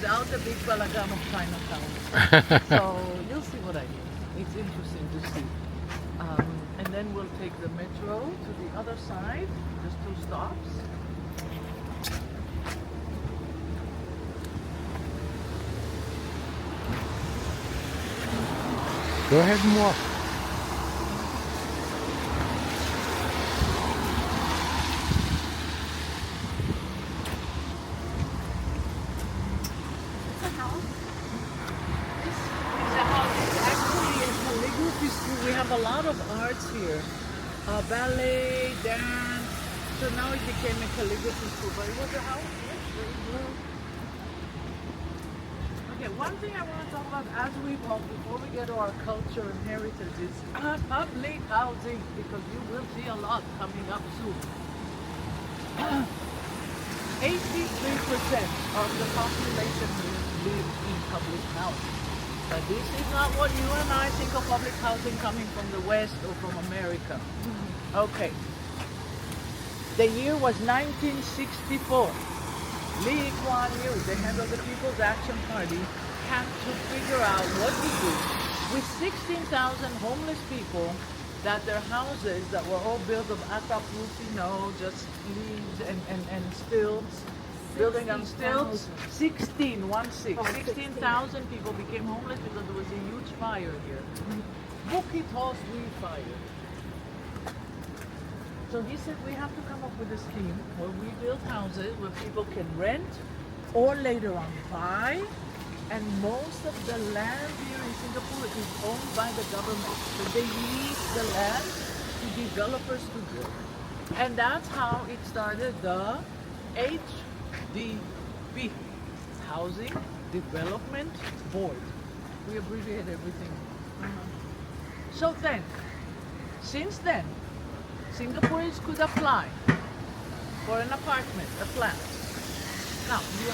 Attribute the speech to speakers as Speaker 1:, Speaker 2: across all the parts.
Speaker 1: without the big balagan of Chinatown. So you'll see what I mean. It's interesting to see. And then we'll take the metro to the other side, just 2 stops.
Speaker 2: Go ahead and walk.
Speaker 1: We have a lot of arts here. Ballet, dance. So now it became a calligraphy school, but it was a house. Yes, very blue. Okay, one thing I want to talk about as we walk before we get to our culture and heritage is public housing, because you will see a lot coming up soon. 83% of the population live in public housing. But this is not what you and I think of public housing coming from the West or from America. Okay. The year was 1964. Lee Kuan Yew, the head of the People's Action Party, had to figure out what to do with 16,000 homeless people that their houses that were all built of ataput, just leaves and stilts, building on stilts. 16,000 people became homeless because there was a huge fire here. Bukit Ho Swee fire. So he said we have to come up with a scheme where we build houses where people can rent or later on buy, and most of the land here in Singapore is owned by the government. So they lease the land to developers to build. And that's how it started, the HDB, Housing Development Board. We abbreviate everything. So then, since then, Singaporeans could apply for an apartment, a flat. Now, you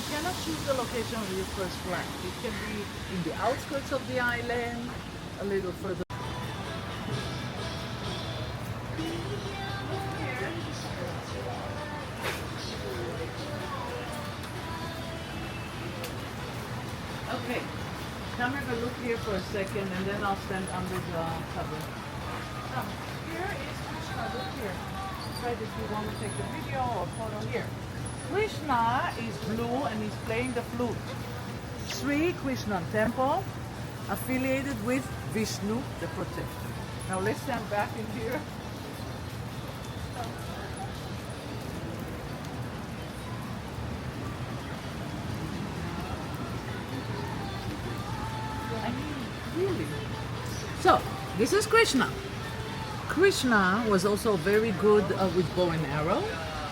Speaker 1: cannot choose the location of your first flat. It can be in the outskirts of the island, a little further. Okay, come have a look here for a second, and then I'll stand under the cover. Now, here is Krishna. Look here. Right, if you want to take a video or photo here. Krishna is blue and he's playing the flute. Sri Krishna Temple, affiliated with Vishnu, the protector. Now let's stand back in here. Really? So, this is Krishna. Krishna was also very good with bow and arrow.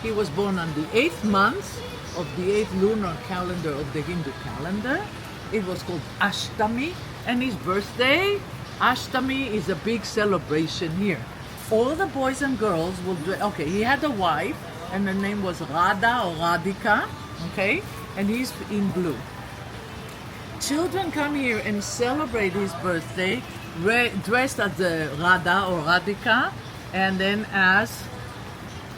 Speaker 1: He was born on the 8th month of the 8th lunar calendar of the Hindu calendar. It was called Ashtami, and his birthday, Ashtami, is a big celebration here. All the boys and girls will do, okay, he had a wife, and her name was Radha or Radhika, okay, and he's in blue. Children come here and celebrate his birthday dressed as the Radha or Radhika, and then as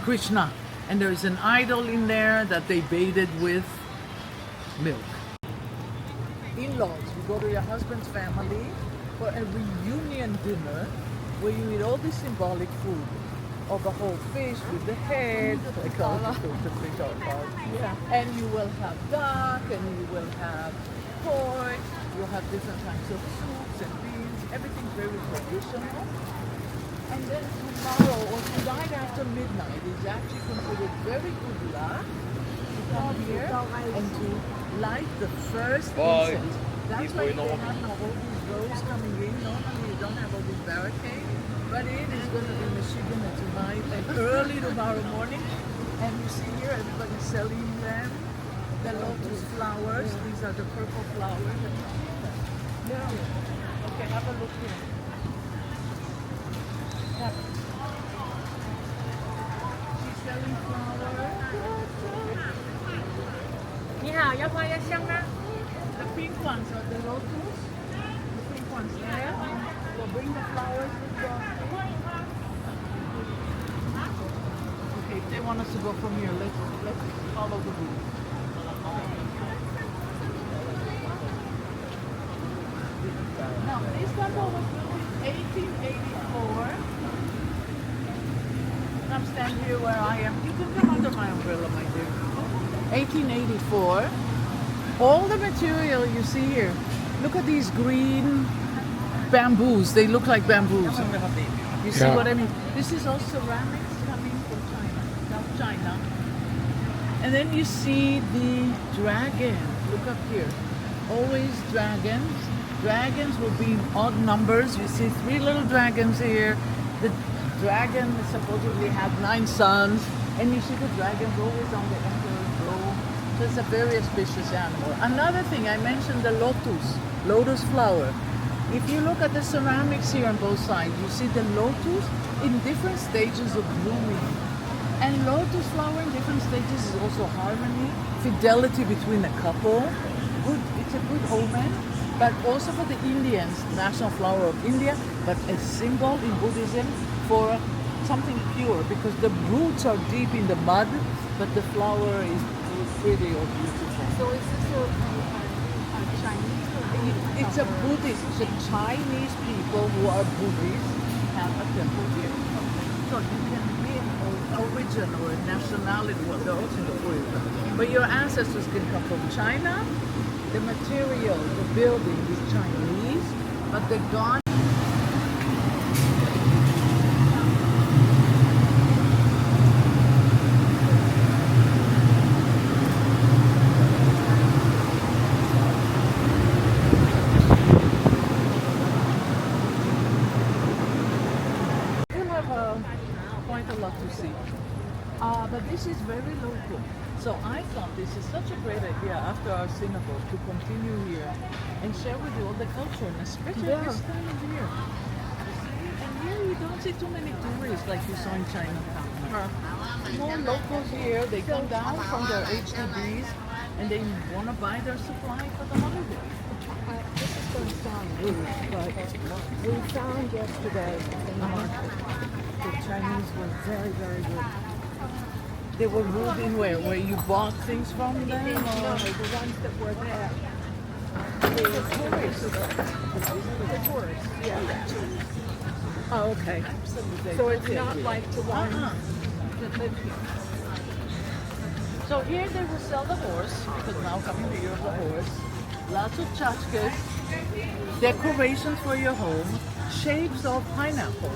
Speaker 1: Krishna. And there is an idol in there that they bathed with milk. In-laws, you go to your husband's family for a reunion dinner where you eat all this symbolic food of a whole fish with the head, yeah. And you will have duck, and you will have pork, you'll have different kinds of soups and beans, everything's very traditional. And then tomorrow or tonight after midnight is actually considered very good luck to come here and to light the first incense. That's why they have now all these rows coming in. Normally you don't have all these barricades, but it is going to be Michigan tonight and early tomorrow morning. And you see here everybody's selling them. The lotus flowers, these are the purple flowers. Yeah. Okay, have a look here. Yeah. She's selling flowers.
Speaker 3: 你好，要花要香吗？
Speaker 1: The pink ones are the lotus. The pink ones there. We'll bring the flowers with the... Okay, if they want us to go from here, let's follow the route. this temple was built in 1884. I'm standing here where I am. You can come under my umbrella, my dear. 1884. All the material you see here. Look at these green bamboos. They look like bamboos. You see
Speaker 2: Yeah.
Speaker 1: what I mean? This is all ceramics coming from China, South China. And then you see the dragon. Look up here. Always dragons. Dragons will be in odd numbers. You see 3 little dragons here. The dragon supposedly had 9 sons. And you see the dragons always on the emperor's robe. So it's a very auspicious animal. Another thing, I mentioned the lotus flower. If you look at the ceramics here on both sides, you see the lotus in different stages of blooming. And lotus flower in different stages is also harmony, fidelity between a couple. Good, it's a good omen, but also for the Indians, national flower of India, but a symbol in Buddhism for something pure, because the roots are deep in the mud, but the flower is pretty or beautiful.
Speaker 3: So is this a Chinese or
Speaker 1: It's a Buddhist, it's a Chinese people who are Buddhists have a temple here. So you can be an origin or a nationality, well, they're also in the Buddhism. But your ancestors can come from China. The material, the building is Chinese, but the god. You have quite a lot to see. But this is very local. So I thought this is such a great idea after our synagogue to continue here and share with you all the culture, and especially this time of year. You see? And here you don't see too many tourists like you saw in Chinatown. More locals here, they come down from their HDBs and they want to buy their supply for the holiday.
Speaker 3: This is going to sound rude, but we found yesterday in the market the Chinese were very, very good.
Speaker 1: They were rude in where you bought things from them?
Speaker 3: No,
Speaker 1: Or?
Speaker 3: the ones that were there.
Speaker 1: They were tourists.
Speaker 3: The tourists, yeah.
Speaker 1: Oh, okay.
Speaker 3: So it's not like the ones
Speaker 1: that live here. So here they will sell the horse, because now coming to year of the horse. Lots of tchotchkes, decorations for your home, shapes of pineapple.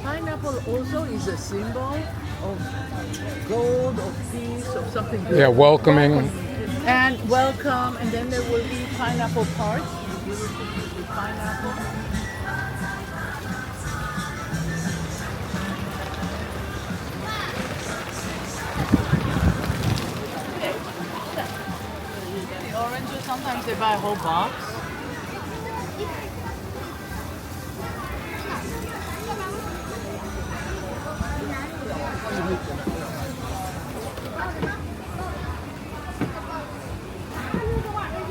Speaker 1: Pineapple also is a symbol of gold, of peace, of something good.
Speaker 2: Yeah, welcoming.
Speaker 1: And welcome, and then there will be pineapple parts. With pineapple. The oranges, sometimes they buy a whole box.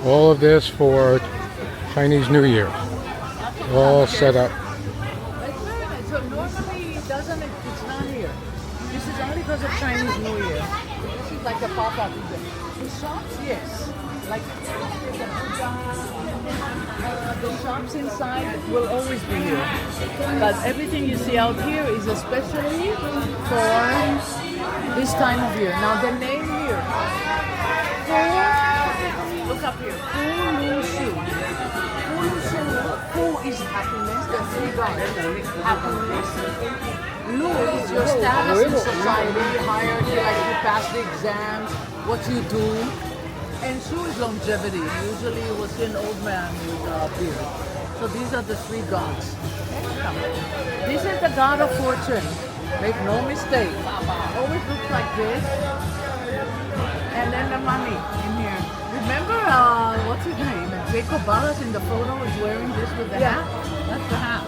Speaker 2: All of this for Chinese New Year. All set up.
Speaker 1: It's very nice. So normally it doesn't, it's not here. This is only because of Chinese New Year. This is like a pop-up event. The shops, yes. Like the shops inside will always be here. But everything you see out here is especially for this time of year. Now the name here. Look up here. Fu Lu Shu. Fu Lu Shu. Fu is happiness. The 3 gods. Happiness. Lu is your status in society, hierarchy, like you pass the exams, what you do. And Shu is longevity. Usually it was an old man with a beard. So these are the 3 gods. This is the god of fortune. Make no mistake. Always looks like this. And then the money in here. Remember, what's his name? Jacob Ballas in the photo is wearing this with the hat? That's the hat.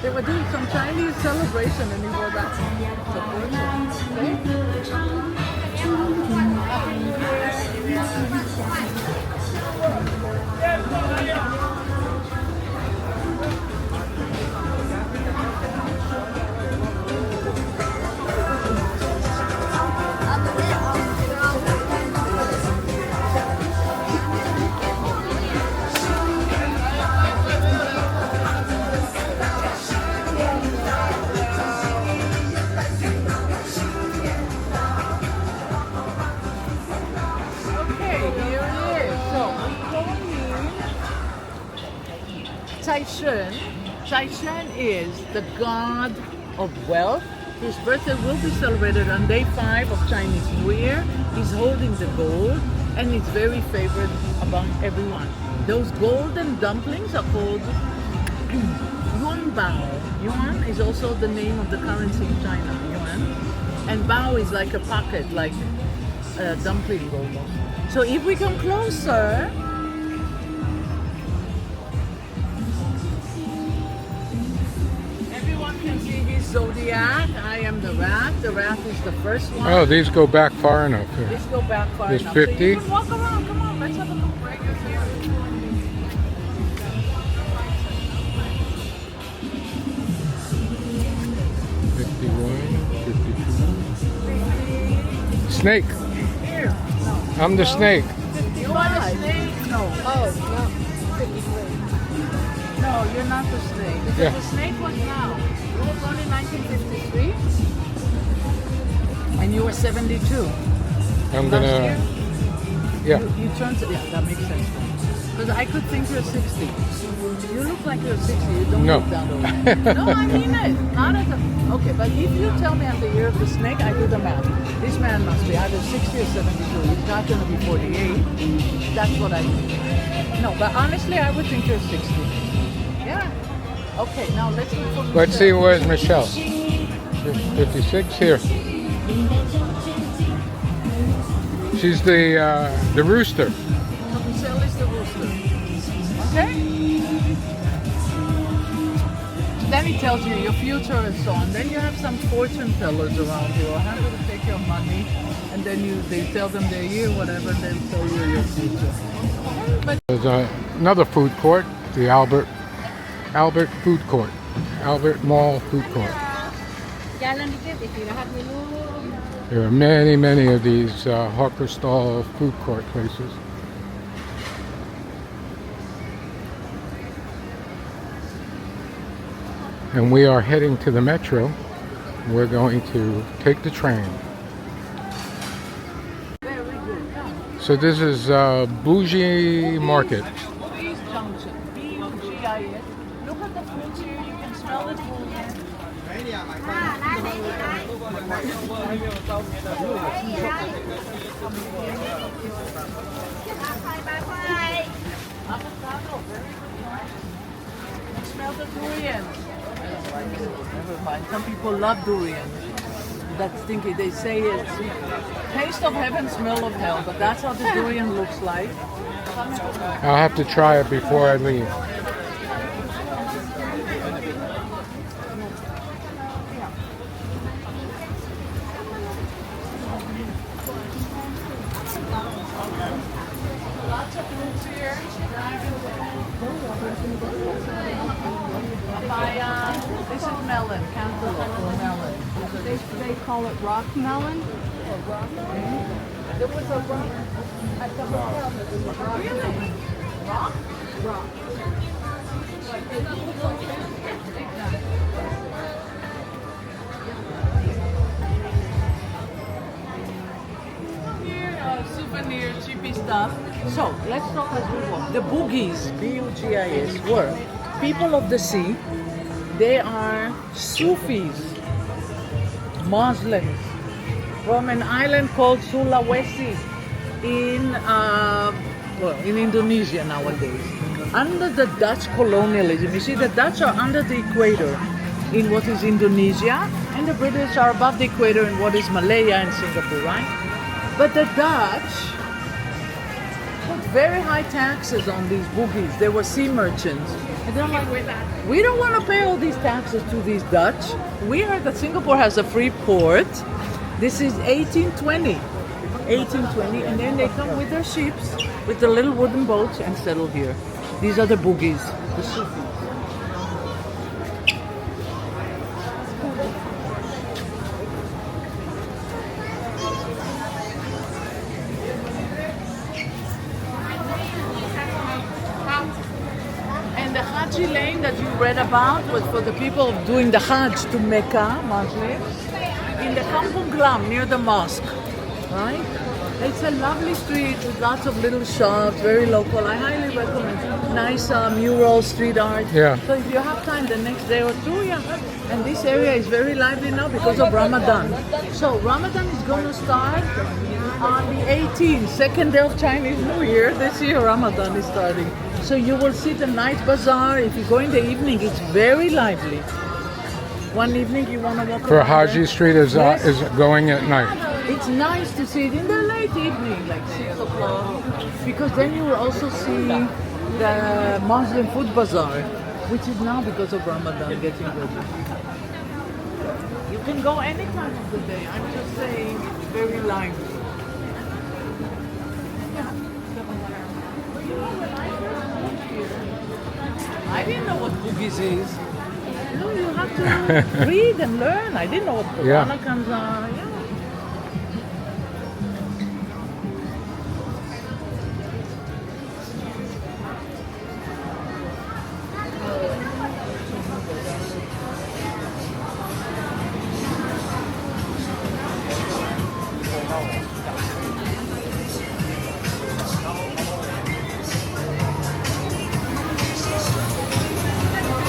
Speaker 1: They were doing some Chinese celebration and he wore that. Cai Shen. Cai Shen is the god of wealth. His birthday will be celebrated on day 5 of Chinese New Year. He's holding the gold, and it's very favored among everyone. Those golden dumplings are called Yuan Bao. Yuan is also the name of the currency in China, Yuan. And Bao is like a pocket, like a dumpling almost. So if we come closer, everyone can see his zodiac. I am the rat. The rat is the first one.
Speaker 2: Oh, these go back far enough. Here.
Speaker 1: Let's go back far
Speaker 2: There's
Speaker 1: enough.
Speaker 2: 50.
Speaker 1: So you can walk around. Come on, let's have a look right here.
Speaker 2: 51, 52. Snake.
Speaker 1: Here. No.
Speaker 2: I'm the snake.
Speaker 1: You are the snake? No.
Speaker 3: Oh, no. 53.
Speaker 1: No, you're not the snake. Because
Speaker 2: Yeah.
Speaker 1: the snake was now. You were born in 1953. And you were 72.
Speaker 2: I'm
Speaker 1: Last
Speaker 2: gonna.
Speaker 1: year?
Speaker 2: Yeah.
Speaker 1: You turned, yeah, that makes sense. Because I could think you're 60. You look like you're 60. You don't
Speaker 2: No.
Speaker 1: look that old. No, I mean it. Not as a, okay, but if you tell me I'm the year of the snake, I do the math. This man must be either 60 or 72. He's not going to be 48. That's what I think. No, but honestly, I would think you're 60. Yeah. Okay, now let's look for
Speaker 2: Let's see,
Speaker 1: Michelle.
Speaker 2: where's Michelle? 56 here. She's the rooster.
Speaker 1: So Michelle is the rooster. Okay? Then he tells you your future and so on. Then you have some fortune tellers around you. How to take your money, and then they tell them their year, whatever, and they'll tell you your future. But
Speaker 2: There's another food court, the Albert Food Court, Albert Mall Food Court. There are many, many of these hawker stall food court places. And we are heading to the metro. We're going to take the train.
Speaker 1: very good. Come.
Speaker 2: So this is Bougie Market.
Speaker 1: Bugis Junction. B-U-G-I-S. Look at the fruits here. You can smell the food here. Avocado, very good. Right? Smell the durian. Never mind. Some people love durian. That's stinky. They say it's taste of heaven, smell of hell, but that's how the durian looks like.
Speaker 2: I'll have to try it before I leave.
Speaker 1: Lots of fruits here. Papaya. This is melon, cantaloupe or melon.
Speaker 3: They call it rock melon.
Speaker 1: There was a rock at the hotel that was a rock. Really? Rock?
Speaker 3: Rock.
Speaker 1: Here, souvenir, cheapy stuff. So, let's talk as we walk. The Bugis, B-U-G-I-S, were people of the sea. They are Sufis, Muslims, from an island called Sulawesi in Indonesia nowadays. Under the Dutch colonialism, you see the Dutch are under the equator in what is Indonesia, and the British are above the equator in what is Malaya and Singapore, right? But the Dutch put very high taxes on these Bugis. They were sea merchants. And they're like, we don't want to pay all these taxes to these Dutch. We heard that Singapore has a free port. This is 1820. 1820, and then they come with their ships, with the little wooden boats, and settle here. These are the Bugis, the Sufis. And the Haji lane that you read about was for the people doing the Hajj to Mecca, Muslims, in the Kampung Glam near the mosque, right? It's a lovely street with lots of little shops, very local. I highly recommend. Nice mural, street art.
Speaker 2: Yeah.
Speaker 1: So if you have time the next day or two, yeah. And this area is very lively now because of Ramadan. So Ramadan is going to start on the 18th, second day of Chinese New Year. This year Ramadan is starting. So you will see the night bazaar. If you go in the evening, it's very lively. One evening you want to walk
Speaker 2: For
Speaker 1: around
Speaker 2: Haji
Speaker 1: there.
Speaker 2: Street is
Speaker 1: Yes.
Speaker 2: is going at night.
Speaker 1: It's nice to see it in the late evening, like 6 o'clock, because then you will also see the Muslim food bazaar, which is now because of Ramadan getting ready. You can go any time of the day. I'm just saying it's very lively. I didn't know what boogies is. You know, you have to read and learn. I didn't know what
Speaker 2: Yeah.
Speaker 1: Quranakans are. Yeah.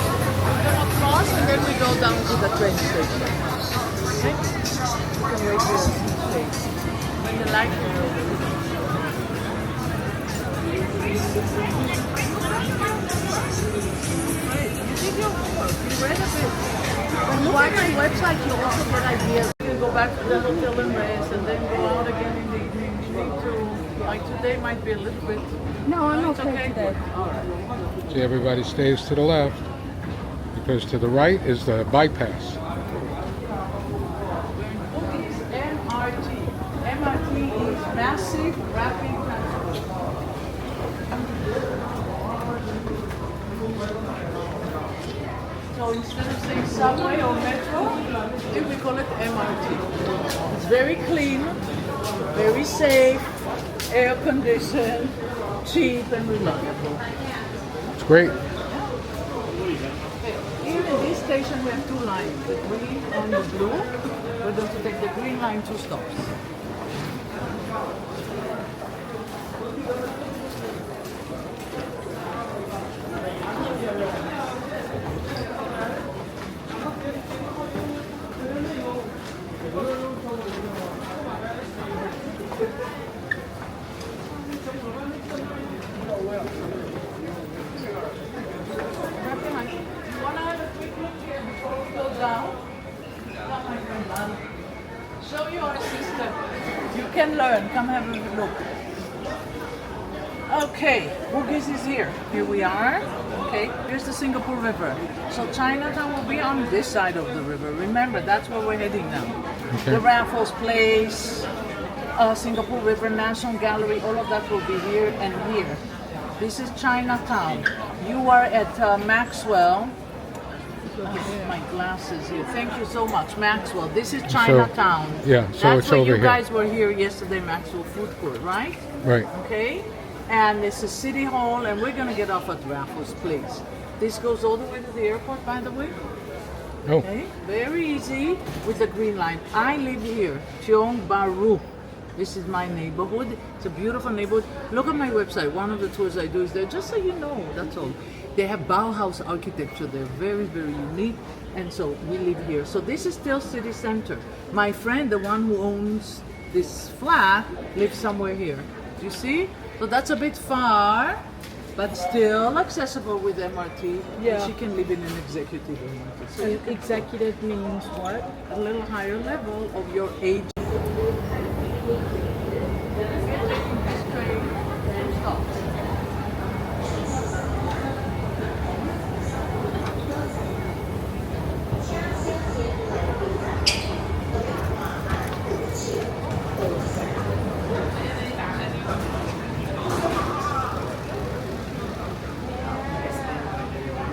Speaker 1: Cross and then we go down to the train station. Okay? You can wait here and wait. When the light is over. Right, you did your homework. You read a bit. When you watch my website, you also get ideas. You can go back to the hotel and rest and then go out again in the evening. You need to, like today might be a little bit.
Speaker 3: No, I'm
Speaker 1: It's
Speaker 3: okay today.
Speaker 1: All right.
Speaker 2: See, everybody stays to the left because to the right is the bypass.
Speaker 1: What is MRT? MRT is Massive Rapid Transit. So instead of saying subway or metro, here we call it MRT. It's very clean, very safe, air conditioned, cheap and reliable.
Speaker 2: It's great.
Speaker 1: Here in this station we have two lines, the green and the blue. We're going to take the green line 2 stops. You want to have a quick look here before we go down? Come, my friend, Lana. Show you our system. You can learn. Come have a look. Okay, Bugis is here. Here we are. Okay, here's the Singapore River. So Chinatown will be on this side of the river. Remember, that's where we're heading now.
Speaker 2: Okay.
Speaker 1: The Raffles Place, Singapore River, National Gallery, all of that will be here and here. This is Chinatown. You are at Maxwell. My glasses here. Thank you so much, Maxwell. This is Chinatown.
Speaker 2: yeah, so
Speaker 1: that's
Speaker 2: it's
Speaker 1: where
Speaker 2: over
Speaker 1: you
Speaker 2: here.
Speaker 1: guys were here yesterday, Maxwell Food Court, right?
Speaker 2: Right.
Speaker 1: Okay. And this is City Hall, and we're gonna get off at Raffles Place. This goes all the way to the airport, by the way.
Speaker 2: Oh,
Speaker 1: Okay, very easy with the green line. I live here, Tiong Bahru. This is my neighborhood. It's a beautiful neighborhood. Look at my website. One of the tours I do is there, just so you know, that's all. They have Bauhaus architecture. They're very, very unique. And so we live here. So this is still city center. My friend, the one who owns this flat, lives somewhere here. Do you see? So that's a bit far, but still accessible with MRT.
Speaker 3: Yeah.
Speaker 1: And she can live in an executive MRT. So you can
Speaker 3: Executive means what?
Speaker 1: a little higher level of your age.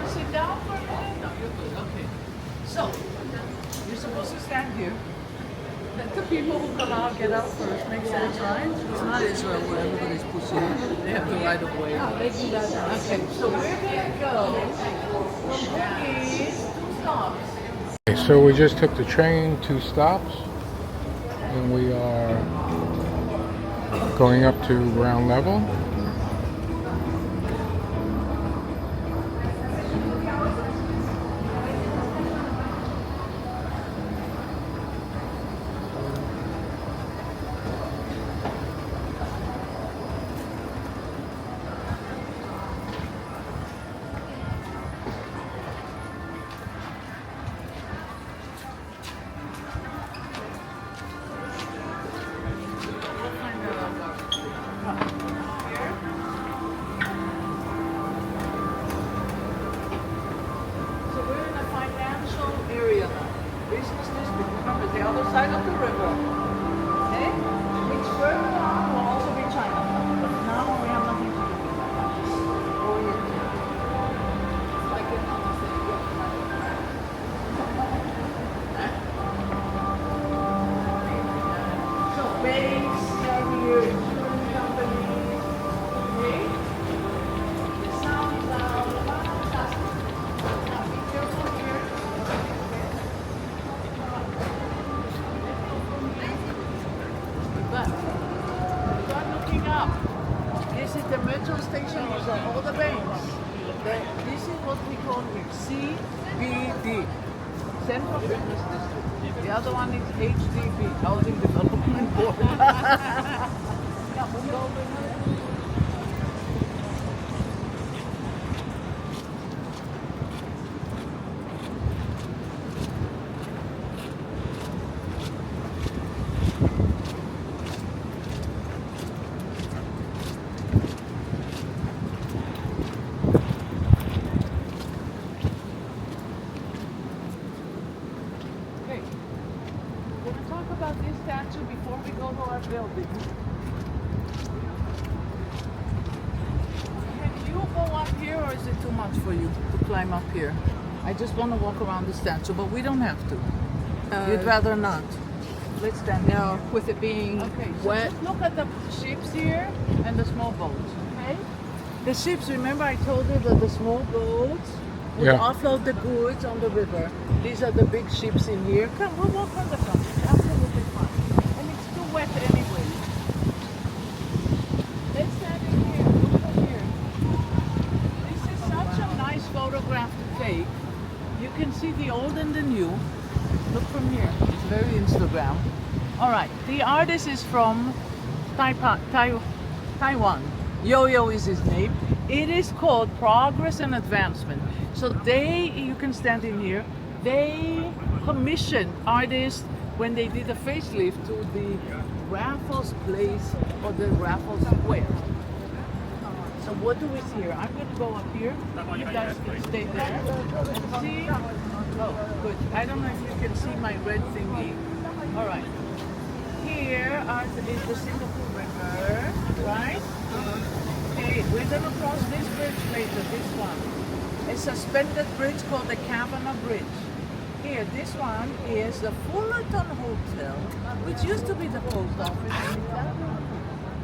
Speaker 1: Sit down for a minute. No, you're good. Okay. So, you're supposed to stand here. Let the people who come out get out first. Make sense, right? It's not Israel where everybody's pushing. They have the right of way. Okay, so we're going to go from Bugis 2 stops.
Speaker 2: okay, so we just took the train 2 stops, and we are Going up to ground level.
Speaker 1: So we're in a financial area now. Business district. Remember, the other side of the river. Okay? Which further on will also be Chinatown. But now we have nothing to do with that. Just go here. It's like another city. So banks are here, insurance companies. Okay? The sound is out. Now be careful here. But start looking up. This is the metro station. These are all the banks. This is what we call CBD, Central Business District. The other one is HDB, Housing Development Board. Okay. We're going to talk about this statue before we go to our building. Can you go up here or is it too much for you to climb up here? I just want to walk around the statue, but we don't have to. You'd rather not. Let's stand in
Speaker 3: No,
Speaker 1: here.
Speaker 3: with it being
Speaker 1: Okay, so
Speaker 3: wet.
Speaker 1: just look at the ships here and the small boats, okay? The ships, remember I told you that the small boats would
Speaker 2: Yeah.
Speaker 1: offload the goods on the river. These are the big ships in here. Come, we'll walk on the front. It's absolutely fine. And it's too wet anyway. Let's stand in here. Look at here. This is such a nice photograph to take. You can see the old and the new. Look from here. It's very Instagram. All right. The artist is from Taiwan. Yo-Yo is his name. It is called Progress and Advancement. So you can stand in here. They commissioned artists when they did a facelift to the Raffles Place or the Raffles Square. So what do we see here? I'm going to go up here. You guys can stay there and see. Oh, good. I don't know if you can see my red thingy. All right. Here is the Singapore River, right? Okay, we're going to cross this bridge later, this one. A suspended bridge called the Kavanagh Bridge. Here, this one is the Fullerton Hotel, which used to be the post office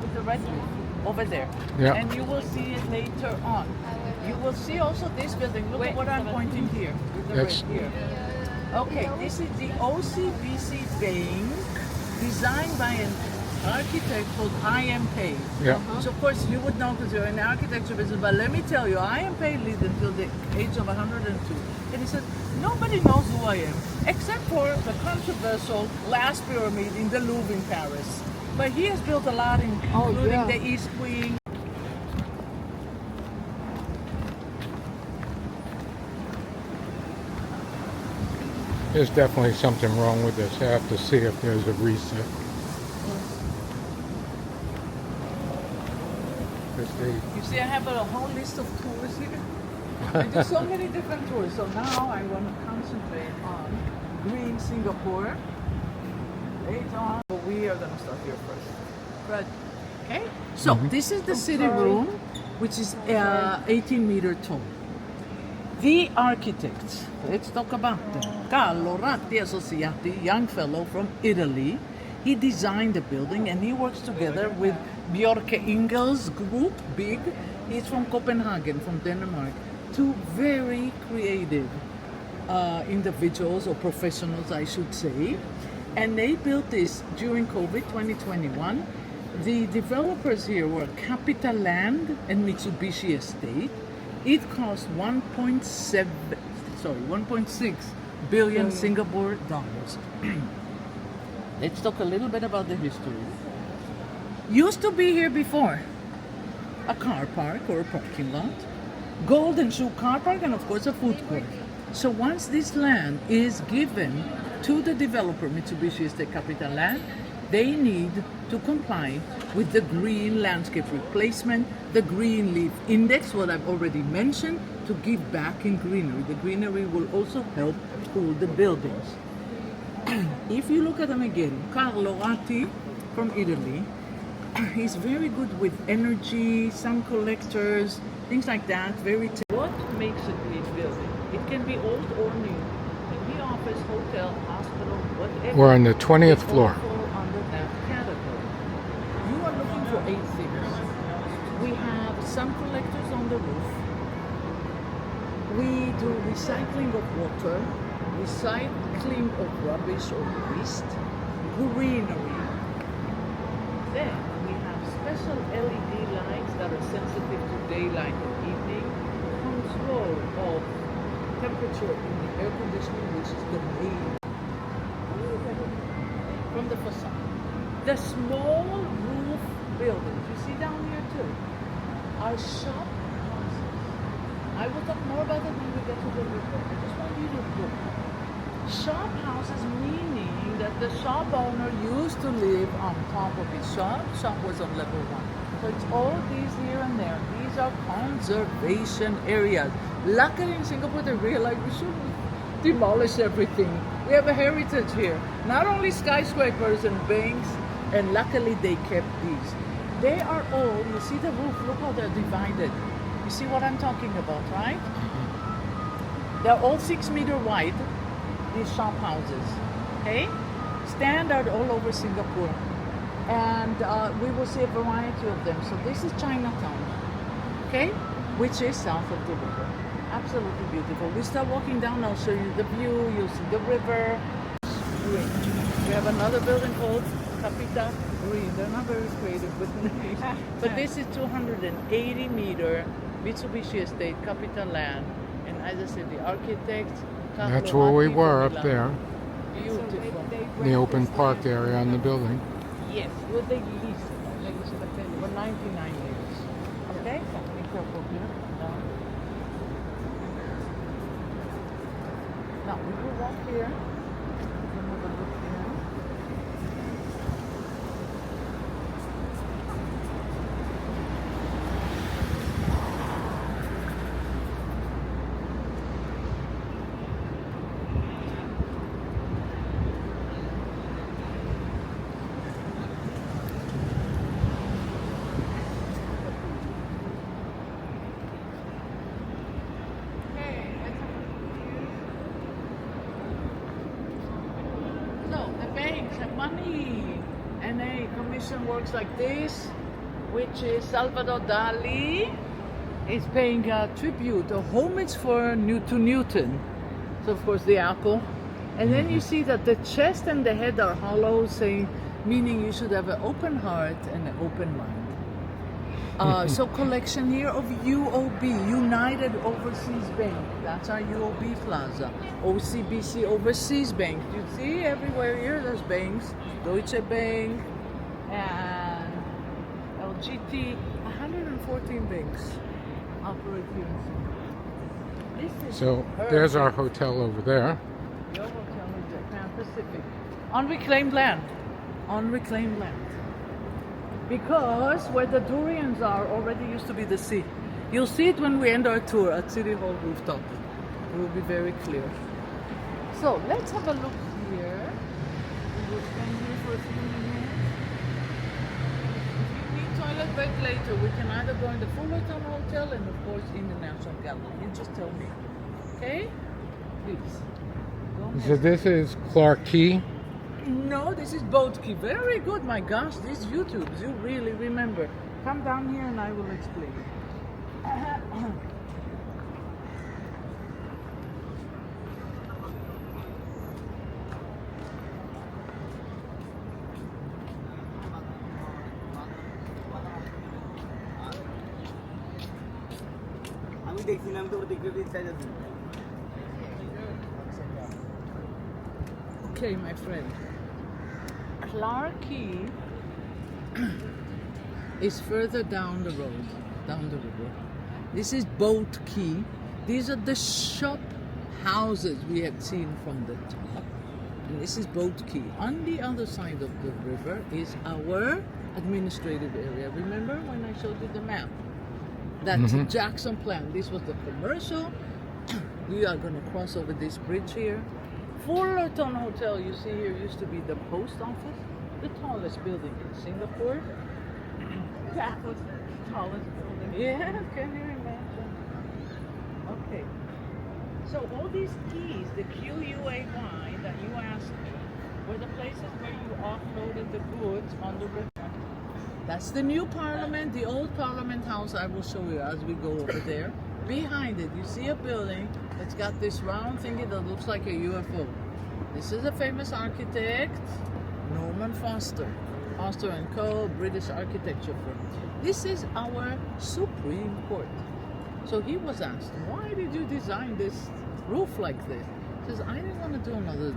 Speaker 1: with the red roof over there.
Speaker 2: Yeah.
Speaker 1: And you will see it later on. You will see also this building. Look at what I'm pointing here with the
Speaker 2: That's-
Speaker 1: red here. Okay, this is the OCBC Bank, designed by an architect called I.M. Pei.
Speaker 2: Yeah.
Speaker 1: So of course you would know because you're in the architecture business, but let me tell you, I.M. Pei lived until the age of 102. And he said, nobody knows who I am, except for the controversial last pyramid in the Louvre in Paris. But he has built a lot, including
Speaker 3: yeah.
Speaker 1: the East Wing.
Speaker 2: There's definitely something wrong with this. I have to see if there's a reset.
Speaker 1: You see, I have a whole list of tours here. I do so many different tours. So now I want to concentrate on Green Singapore. Later on, but we are going to start here first. Right. Okay. So this is the city room, which is 18 meter tall. The architects, let's talk about them. Carlo Ratti Associati, young fellow from Italy. He designed the building and he works together with Bjorke Ingels Group, big. He's from Copenhagen, from Denmark. Two very creative individuals or professionals, I should say. And they built this during COVID 2021. The developers here were Capital Land and Mitsubishi Estate. It cost 1.6 billion Singapore dollars. Let's talk a little bit about the history. Used to be here before a car park or a parking lot, Golden Shoe Car Park, and of course a food court. So once this land is given to the developer, Mitsubishi Estate Capital Land, they need to comply with the green landscape replacement, the green leaf index, what I've already mentioned, to give back in greenery. The greenery will also help cool the buildings. If you look at them again, Carlo Ratti from Italy, he's very good with energy, sun collectors, things like that. What makes a green building? It can be old or new. It can be office, hotel, hospital, whatever.
Speaker 2: We're on the 20th floor.
Speaker 1: All fall under that category. You are looking for 8 things. We have sun collectors on the roof. We do recycling of water, recycling of rubbish or waste, greenery. Then we have special LED lights that are sensitive to daylight and evening, control of temperature in the air conditioning, which is the main from the facade. The small roof buildings you see down here too are shop houses. I will talk more about it when we get to the report. I just want you to look. Shop houses meaning that the shop owner used to live on top of his shop. Shop was on level 1. So it's all these here and there. These are conservation areas. Luckily in Singapore they realized we shouldn't demolish everything. We have a heritage here. Not only skyscrapers and banks, and luckily they kept these. They are all, you see the roof, look how they're divided. You see what I'm talking about, right? They're all 6 meter wide, these shop houses, okay? Standard all over Singapore. And we will see a variety of them. So this is Chinatown, okay? Which is south of the river. Absolutely beautiful. We start walking down, I'll show you the view, you'll see the river. Green. We have another building called Capita Green. They're not very creative with names. But this is 280 meter Mitsubishi Estate, Capital Land. And as I said, the architect,
Speaker 2: That's where we were up there,
Speaker 1: Beautiful.
Speaker 2: in the open park area on the building.
Speaker 1: Yes, with the lease. For 99 years. Okay? Be careful here. Now, we will walk here. We can have a look here. So, the banks have money. And a commission works like this, which is Salvador Dali is paying a tribute, a homage to Newton. So, of course, the apple. And then you see that the chest and the head are hollow, saying, meaning you should have an open heart and an open mind. So collection here of UOB, United Overseas Bank. That's our UOB Plaza. OCBC Overseas Bank. You see everywhere here there's banks. Deutsche Bank and LGT. 114 banks operate here in Singapore. This is
Speaker 2: So there's our hotel over there.
Speaker 1: Your hotel in Japan Pacific. On reclaimed land. On reclaimed land. Because where the durians are already used to be the sea. You'll see it when we end our tour at City Hall rooftop. It will be very clear. So let's have a look here. We will spend here for a few minutes. If you need toilet break later, we can either go in the Fullerton Hotel and of course in the National Gallery. You just tell me. Okay? Please. Don't
Speaker 2: So this is Clark Quay.
Speaker 1: No, this is Boat Key. Very good, my gosh, these YouTubes, you really remember. Come down here and I will explain.
Speaker 4: দেখছিলাম তো দেখতে ইচ্ছা যাচ্ছে
Speaker 1: Okay, my friend. Clark Key is further down the road, down the river. This is Boat Key. These are the shop houses we had seen from the top. And this is Boat Key. On the other side of the river is our administrative area. Remember when I showed you the map? That's Jackson Plan. This was the commercial. We are going to cross over this bridge here. Fullerton Hotel, you see here, used to be the post office, the tallest building in Singapore. That was the tallest building. Yeah, can you imagine? Okay. So all these keys, the QUAY that you asked me, were the places where you offloaded the goods on the river. That's the new parliament, the old parliament house. I will show you as we go over there. Behind it, you see a building that's got this round thingy that looks like a UFO. This is a famous architect, Norman Foster. Foster and Co., British architecture firm. This is our Supreme Court. So he was asked, why did you design this roof like this? He says, I didn't want to do another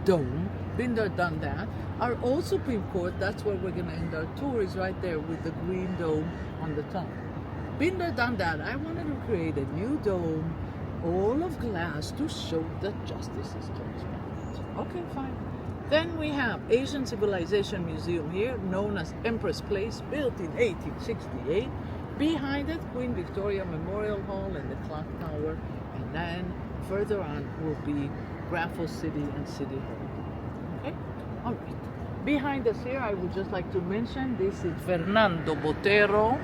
Speaker 1: dome. Been there, done that. Our old Supreme Court, that's where we're going to end our tour, is right there with the green dome on the top. Been there, done that. I wanted to create a new dome, all of glass, to show that justice is transparent. Okay, fine. Then we have Asian Civilization Museum here, known as Empress Place, built in 1868. Behind it, Queen Victoria Memorial Hall and the Clock Tower. And then further on will be Raffles City and City Hall. Okay? All right. Behind us here, I would just like to mention, this is Fernando Botero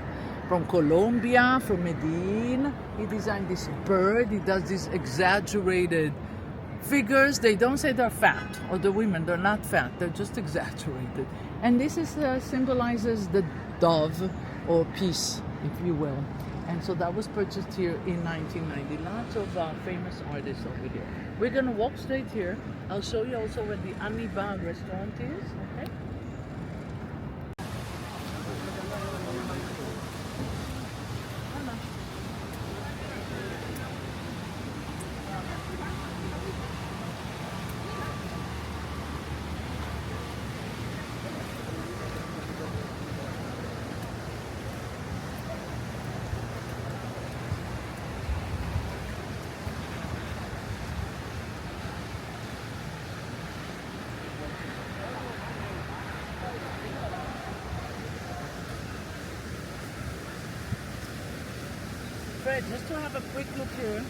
Speaker 1: from Colombia, from Medellin. He designed this bird. He does these exaggerated figures. They don't say they're fat, or the women, they're not fat. They're just exaggerated. And this is symbolizes the dove, or peace, if you will. And so that was purchased here in 1990. Lots of famous artists over here. We're going to walk straight here. I'll show you also where the Anibal restaurant is. Okay? Fred, just to have a quick look here.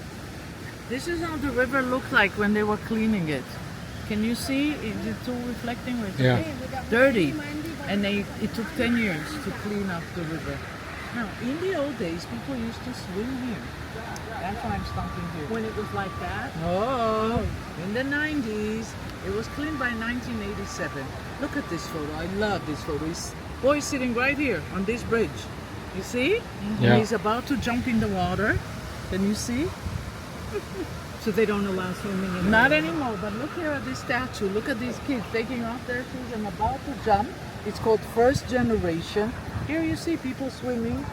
Speaker 1: This is how the river looked like when they were cleaning it. Can you see? Is it too reflecting? Or is it
Speaker 2: Yeah.
Speaker 1: dirty? And it took 10 years to clean up the river. Now, in the old days, people used to swim here. That's why I'm stopping here.
Speaker 3: When it was like that.
Speaker 1: Oh, in the 90s. It was cleaned by 1987. Look at this photo. I love this photo. Boy sitting right here on this bridge. You see?
Speaker 2: Yeah.
Speaker 1: He's about to jump in the water. Can you see?
Speaker 3: So they don't allow swimming anymore.
Speaker 1: Not anymore, but look here at this statue. Look at these kids taking off their shoes and about to jump. It's called First Generation. Here you see people swimming.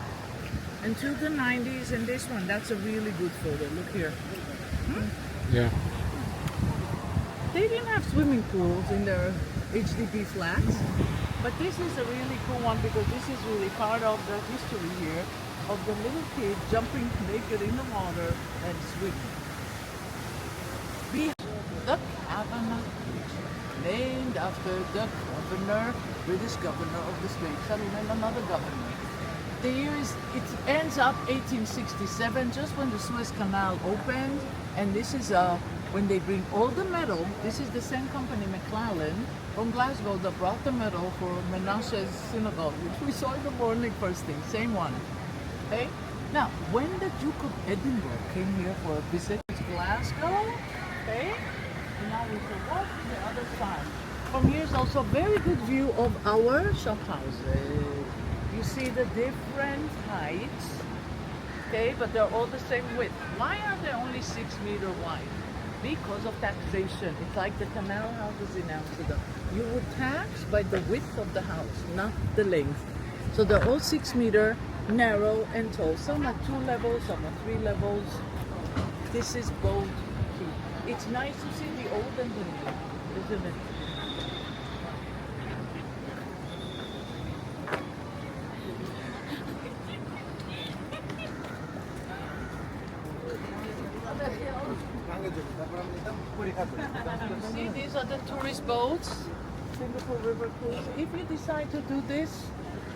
Speaker 1: Until the 90s, and this one, that's a really good photo. Look here.
Speaker 2: Yeah.
Speaker 1: They didn't have swimming pools in their HDB flats, but this is a really cool one because this is really part of the history here of the little kid jumping naked in the water and swimming. The Kavanagh, named after the governor, British governor of the Straits Settlement, another governor. The year is, it ends up 1867, just when the Suez Canal opened, and this is when they bring all the metal. This is the same company, McLaren, from Glasgow, that brought the metal for Menashe's synagogue, which we saw in the morning first thing, same one. Okay? Now, when the Duke of Edinburgh came here for a visit to Glasgow, okay, and now we can walk to the other side. From here is also a very good view of our shop houses. You see the different heights, okay, but they're all the same width. Why are they only 6 meter wide? Because of taxation. It's like the canal houses in Amsterdam. You would tax by the width of the house, not the length. So they're all 6 meter, narrow and tall. Some are 2 levels, some are 3 levels. This is both. It's nice to see the old and the new, isn't it? See, these are the tourist boats, Singapore River Cruise. If you decide to do this,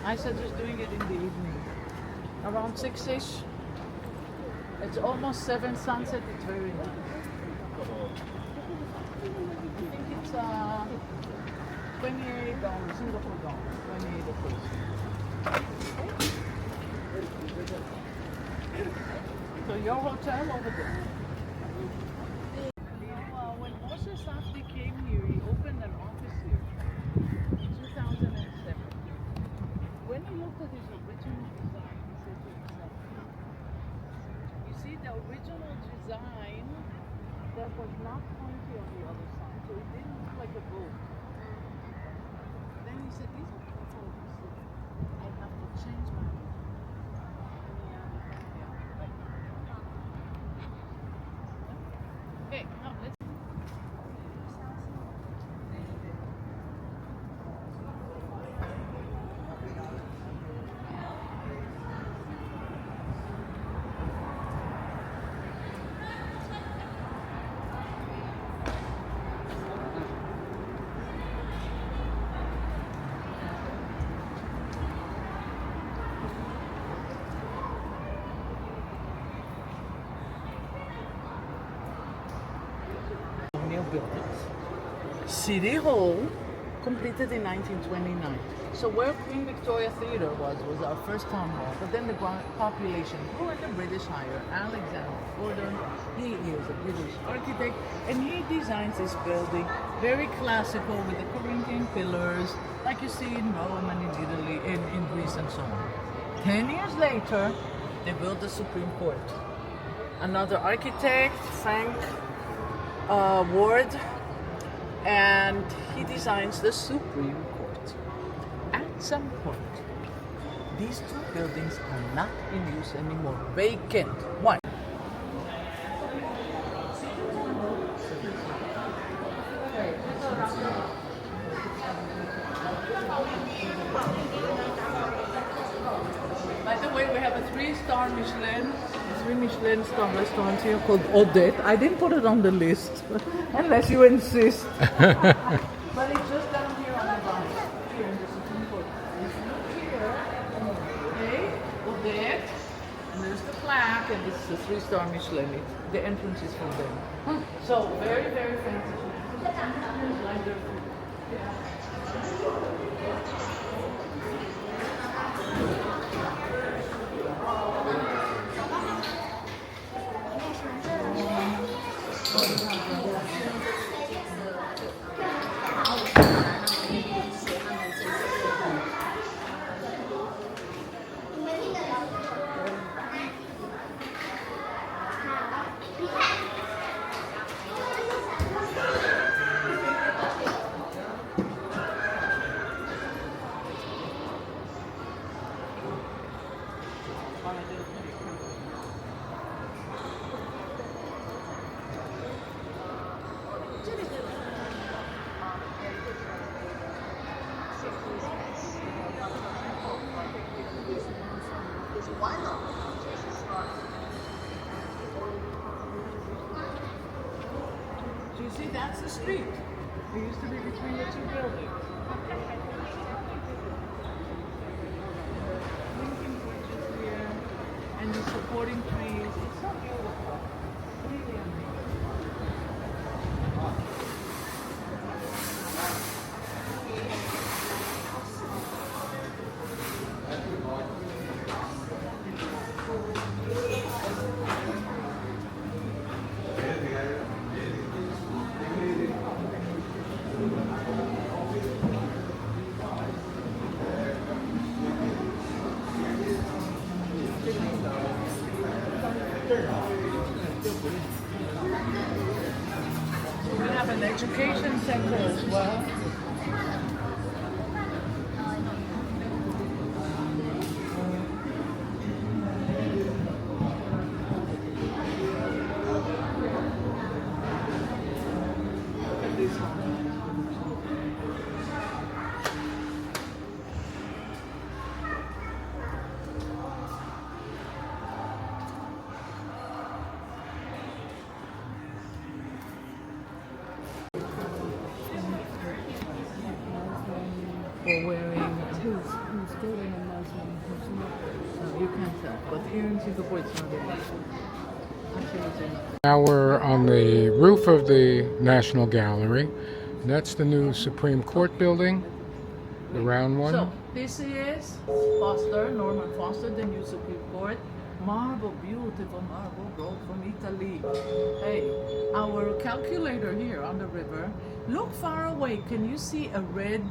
Speaker 1: I suggest doing it in the evening, around 6ish. It's almost 7 sunset. It's very nice. I think it's $28 Singapore dollars, 28 of course. So your hotel over there. When Moses Safdie came here, he opened an office here in 2007. When he looked at his original design, he said to himself, you see the original design, that was not pointy on the other side, so it didn't look like a boat. Then he said, these are people who said, I have to change my mind. Okay, now let's. New buildings. City Hall, completed in 1929. So where Queen Victoria Theatre was our first town hall, but then the population grew and the British hired Alexander Gordon. He is a British architect and he designs this building very classical with the Corinthian pillars like you see in Rome and in Italy and in Greece and so on. 10 years later, they built the Supreme Court. Another architect, Frank Ward, and he designs the Supreme Court. At some point, these two buildings are not in use anymore, vacant. Why? By the way, we have a 3-star Michelin, 3 Michelin star restaurant here called Odette. I didn't put it on the list, unless you insist. But it's just down here on the right, here in the Supreme Court. If you look here, okay, Odette, and there's the plaque, and this is a 3-star Michelin. The entrance is from there. So very, very fancy. Like their food. Do you see, that's the street. It used to be between the 2 buildings. Lincoln Bridge is here, and the supporting trees. It's so beautiful. Really amazing. We have an education center as well. you can't tell. But here in Singapore, it's not enough. Actually, it's enough.
Speaker 2: Now we're on the roof of the National Gallery. That's the new Supreme Court building, the round one.
Speaker 1: So, this is Foster, Norman Foster, the new Supreme Court. Marble, beautiful marble brought from Italy. Hey, our calculator here on the river. Look far away. Can you see a red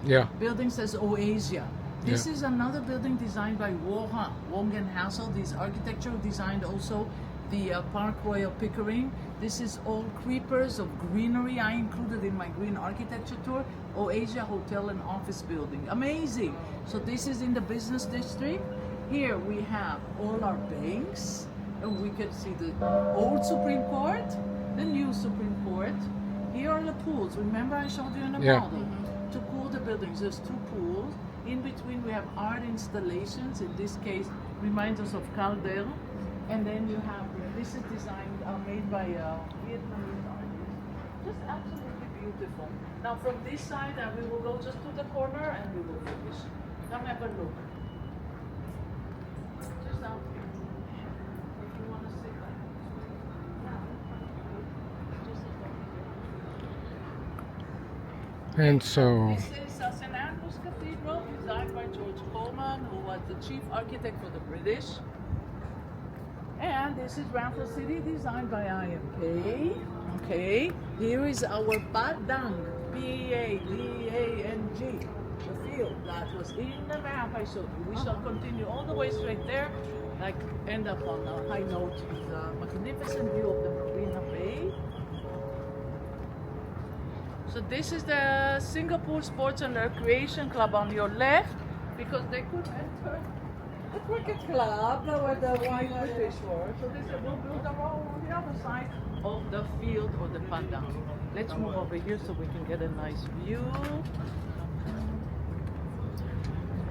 Speaker 2: Yeah,
Speaker 1: building says Oasia? This
Speaker 2: Yeah.
Speaker 1: is another building designed by Wong and Hassel. This architecture designed also the Park Royal Pickering. This is all creepers of greenery. I included in my green architecture tour. Oasia Hotel and Office Building. Amazing. So this is in the business district. Here we have all our banks, and we can see the old Supreme Court, the new Supreme Court. Here are the pools. Remember I showed you in the
Speaker 2: Yeah.
Speaker 1: model? To cool the buildings, there's two pools. In between we have art installations. In this case, reminds us of Calder. And then you have, this is designed, made by Vietnamese artists. Just absolutely beautiful. Now from this side, we will go just to the corner and we will finish. Come have a look. Just out here. If you want to sit like
Speaker 2: and so
Speaker 1: this is St. Andrew's Cathedral, designed by George Coleman, who was the chief architect for the British. And this is Raffles City, designed by IMK. Okay, here is our Padang, P-A-D-A-N-G, the field that was in the map I showed you. We shall continue all the way straight there, like end up on a high note with a magnificent view of the Marina Bay. So this is the Singapore Sports and Recreation Club on your left, because they could enter the cricket club where the white British were. So this will build a row on the other side of the field or the Padang. Let's move over here so we can get a nice view.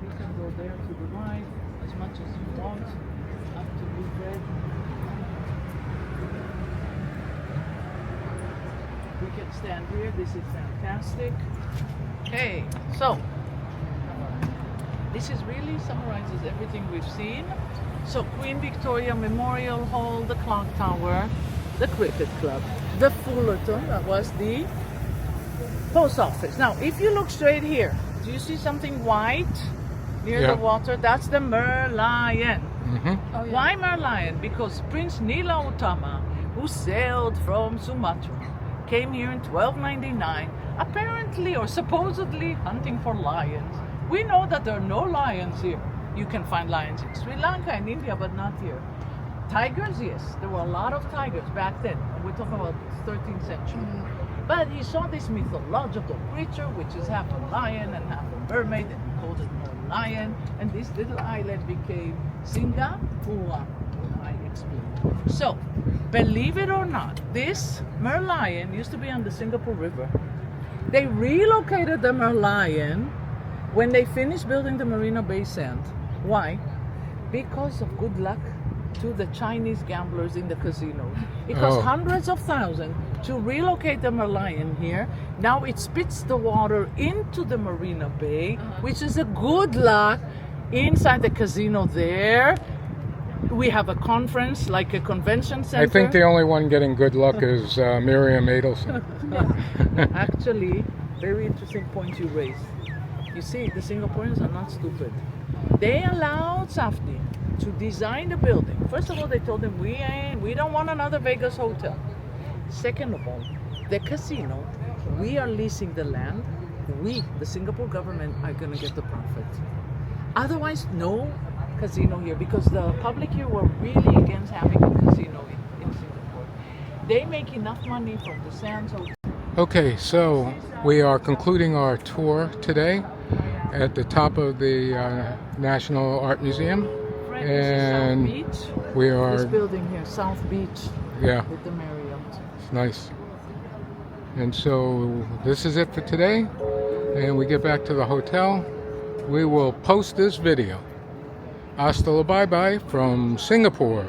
Speaker 1: We can go there to the right as much as you want, up to Blue Red. We can stand here. This is fantastic. Okay, so this is really summarizes everything we've seen. So Queen Victoria Memorial Hall, the Clock Tower, the Cricket Club, the Fullerton, that was the post office. Now, if you look straight here, do you see something white near
Speaker 2: Yeah.
Speaker 1: the water? That's the Merlion.
Speaker 2: mhm.
Speaker 1: Why Merlion? Because Prince Nila Utama, who sailed from Sumatra, came here in 1299, apparently or supposedly hunting for lions. We know that there are no lions here. You can find lions in Sri Lanka and India, but not here. Tigers, yes, there were a lot of tigers back then. We're talking about 13th century. But he saw this mythological creature, which is half a lion and half a mermaid, and he called it Merlion. And this little island became Singapore, I explained. So, believe it or not, this Merlion used to be on the Singapore River. They relocated the Merlion when they finished building the Marina Bay Sands. Why? Because of good luck to the Chinese gamblers in the casinos. It cost
Speaker 2: Oh.
Speaker 1: hundreds of thousands to relocate the Merlion here. Now it spits the water into the Marina Bay, which is a good luck inside the casino there. We have a conference, like a convention center.
Speaker 2: I think the only one getting good luck is Miriam Adelson.
Speaker 1: Actually, very interesting point you raised. You see, the Singaporeans are not stupid. They allowed Safdie to design the building. First of all, they told him, we don't want another Vegas hotel. Second of all, the casino, we are leasing the land. We, the Singapore government, are going to get the profit. Otherwise, no casino here, because the public here were really against having a casino in Singapore. They make enough money from the Sands Hotel.
Speaker 2: Okay, so we are concluding our tour today at the top of the National Art Museum,
Speaker 1: This is
Speaker 2: and
Speaker 1: South Beach.
Speaker 2: we
Speaker 1: This
Speaker 2: are,
Speaker 1: building here, South Beach,
Speaker 2: yeah,
Speaker 1: with the Marriott.
Speaker 2: it's nice. And so this is it for today, and we get back to the hotel. We will post this video. Hasta la bye-bye from Singapore.